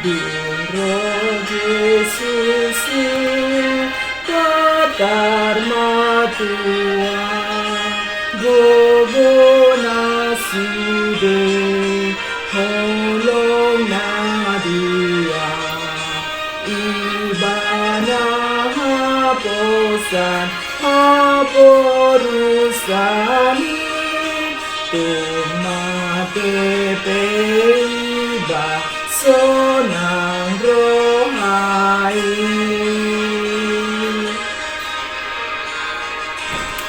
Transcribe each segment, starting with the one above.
Roh Yesus katarma Tuhan gogo naside holong nadia ibana haposan haporusani tumate peiba sonang rohai.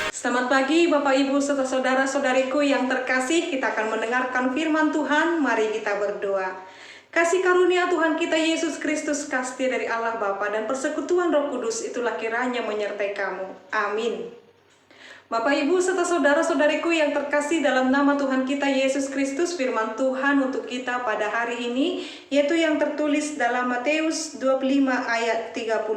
Selamat pagi Bapak Ibu serta saudara-saudariku yang terkasih, kita akan mendengarkan firman Tuhan. Mari kita berdoa. Kasih karunia Tuhan kita Yesus Kristus, kasih dari Allah Bapa dan persekutuan Roh Kudus itulah kiranya menyertai kamu. Amin. Bapak Ibu serta saudara-saudariku yang terkasih, dalam nama Tuhan kita Yesus Kristus, firman Tuhan untuk kita pada hari ini yaitu yang tertulis dalam Matius 25 ayat 31.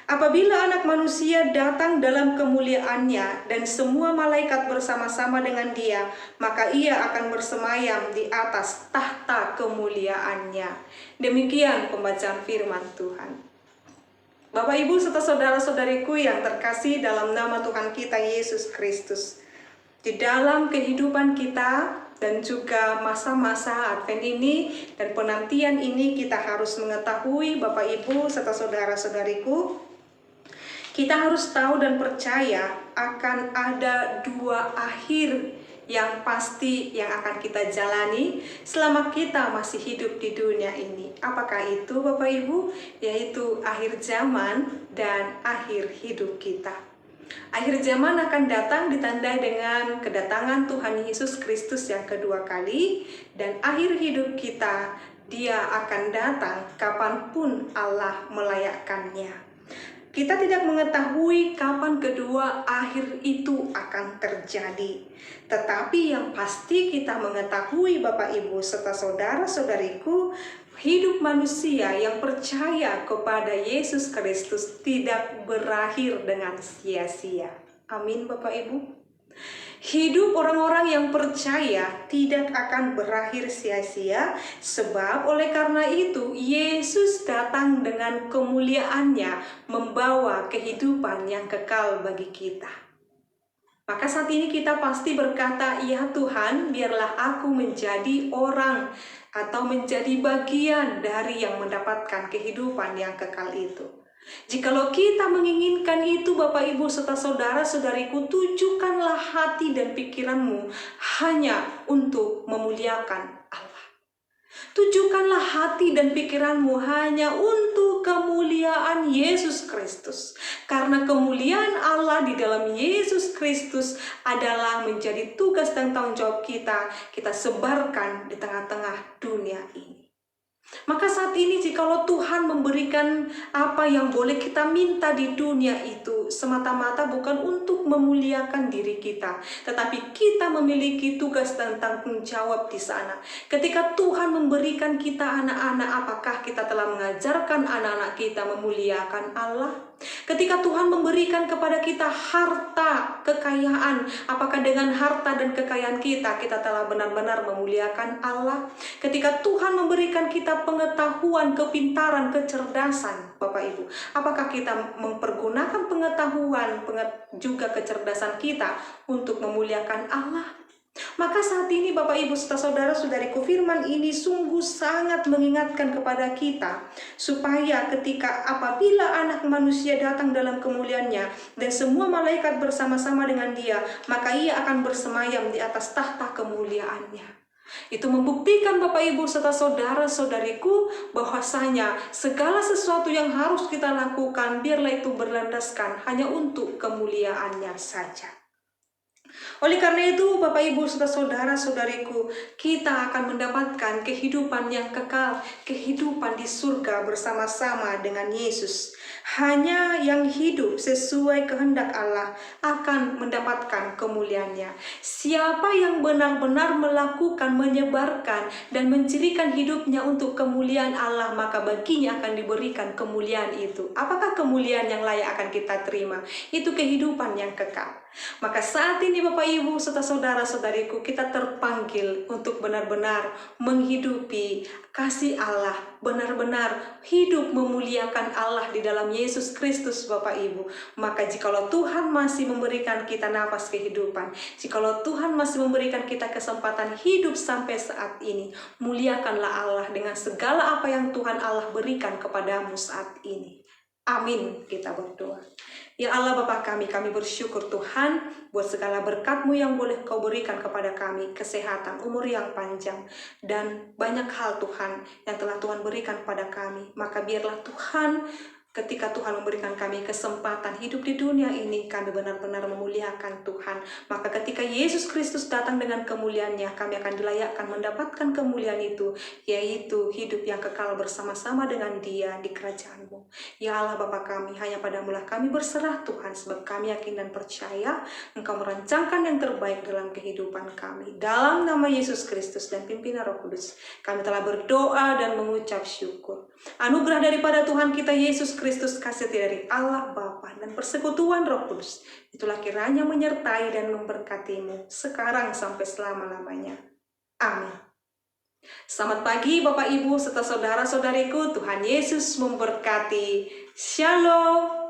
Apabila Anak Manusia datang dalam kemuliaannya dan semua malaikat bersama-sama dengan Dia, maka Ia akan bersemayam di atas tahta kemuliaannya. Demikian pembacaan firman Tuhan. Bapak Ibu serta saudara-saudariku yang terkasih dalam nama Tuhan kita Yesus Kristus, di dalam kehidupan kita dan juga masa-masa Advent ini dan penantian ini, kita harus mengetahui Bapak Ibu serta saudara-saudariku, kita harus tahu dan percaya akan ada dua akhir yang pasti yang akan kita jalani selama kita masih hidup di dunia ini. Apakah itu Bapak Ibu? Yaitu akhir zaman dan akhir hidup kita. Akhir zaman akan datang ditandai dengan kedatangan Tuhan Yesus Kristus yang kedua kali, dan akhir hidup kita, Dia akan datang kapanpun Allah melayakkannya. Kita tidak mengetahui kapan kedua akhir itu akan terjadi. Tetapi yang pasti kita mengetahui Bapak Ibu serta saudara-saudariku, hidup manusia yang percaya kepada Yesus Kristus tidak berakhir dengan sia-sia. Amin Bapak Ibu. Hidup orang-orang yang percaya tidak akan berakhir sia-sia, sebab oleh karena itu Yesus datang dengan kemuliaannya membawa kehidupan yang kekal bagi kita. Maka saat ini kita pasti berkata, "Ya Tuhan, biarlah aku menjadi orang atau menjadi bagian dari yang mendapatkan kehidupan yang kekal itu." Jikalau kita menginginkan itu Bapak Ibu serta saudara-saudariku, tujukanlah hati dan pikiranmu hanya untuk memuliakan Allah. Tujukanlah hati dan pikiranmu hanya untuk kemuliaan Yesus Kristus. Karena kemuliaan Allah di dalam Yesus Kristus adalah menjadi tugas dan tanggung jawab kita sebarkan di tengah-tengah dunia ini. Maka saat ini jikalau Tuhan memberikan apa yang boleh kita minta di dunia itu, semata-mata bukan untuk memuliakan diri kita, tetapi kita memiliki tugas dan tanggung jawab di sana. Ketika Tuhan memberikan kita anak-anak, apakah kita telah mengajarkan anak-anak kita memuliakan Allah? Ketika Tuhan memberikan kepada kita harta, kekayaan, apakah dengan harta dan kekayaan kita telah benar-benar memuliakan Allah? Ketika Tuhan memberikan kita pengetahuan, kepintaran, kecerdasan, Bapak Ibu, apakah kita mempergunakan pengetahuan, juga kecerdasan kita untuk memuliakan Allah? Maka saat ini Bapak Ibu serta saudara-saudariku, firman ini sungguh sangat mengingatkan kepada kita supaya ketika apabila Anak Manusia datang dalam kemuliaannya dan semua malaikat bersama-sama dengan Dia, maka Ia akan bersemayam di atas tahta kemuliaannya. Itu membuktikan Bapak Ibu serta saudara-saudariku bahwasanya segala sesuatu yang harus kita lakukan biarlah itu berlandaskan hanya untuk kemuliaannya saja. Oleh karena itu Bapak Ibu serta saudara-saudariku, kita akan mendapatkan kehidupan yang kekal, kehidupan di surga bersama-sama dengan Yesus. Hanya yang hidup sesuai kehendak Allah akan mendapatkan kemuliaannya. Siapa yang benar-benar melakukan, menyebarkan, dan mencirikan hidupnya untuk kemuliaan Allah, maka baginya akan diberikan kemuliaan itu. Apakah kemuliaan yang layak akan kita terima? Itu kehidupan yang kekal. Maka saat ini Bapak Ibu serta saudara-saudariku, kita terpanggil untuk benar-benar menghidupi kasih Allah, benar-benar hidup memuliakan Allah di dalam Yesus Kristus Bapak Ibu. Maka jikalau Tuhan masih memberikan kita nafas kehidupan, jikalau Tuhan masih memberikan kita kesempatan hidup sampai saat ini, muliakanlah Allah dengan segala apa yang Tuhan Allah berikan kepadamu saat ini. Amin, kita berdoa. Ya Allah Bapa kami bersyukur Tuhan buat segala berkat-Mu yang boleh Kau berikan kepada kami, kesehatan, umur yang panjang, dan banyak hal Tuhan yang telah Tuhan berikan kepada kami. Maka biarlah Tuhan, ketika Tuhan memberikan kami kesempatan hidup di dunia ini, kami benar-benar memuliakan Tuhan. Maka ketika Yesus Kristus datang dengan kemuliaan-Nya, kami akan dilayakkan mendapatkan kemuliaan itu, yaitu hidup yang kekal bersama-sama dengan Dia di kerajaan-Mu. Ya Allah Bapa kami, hanya padamu-lah kami berserah Tuhan, sebab kami yakin dan percaya Engkau merancangkan yang terbaik dalam kehidupan kami. Dalam nama Yesus Kristus dan pimpinan Roh Kudus, kami telah berdoa dan mengucap syukur. Anugerah daripada Tuhan kita Yesus Kristus, kasih dari Allah Bapa dan persekutuan Roh Kudus, itulah kiranya menyertai dan memberkatimu sekarang sampai selama-lamanya. Amin. Selamat pagi Bapak Ibu serta saudara-saudariku, Tuhan Yesus memberkati. Shalom.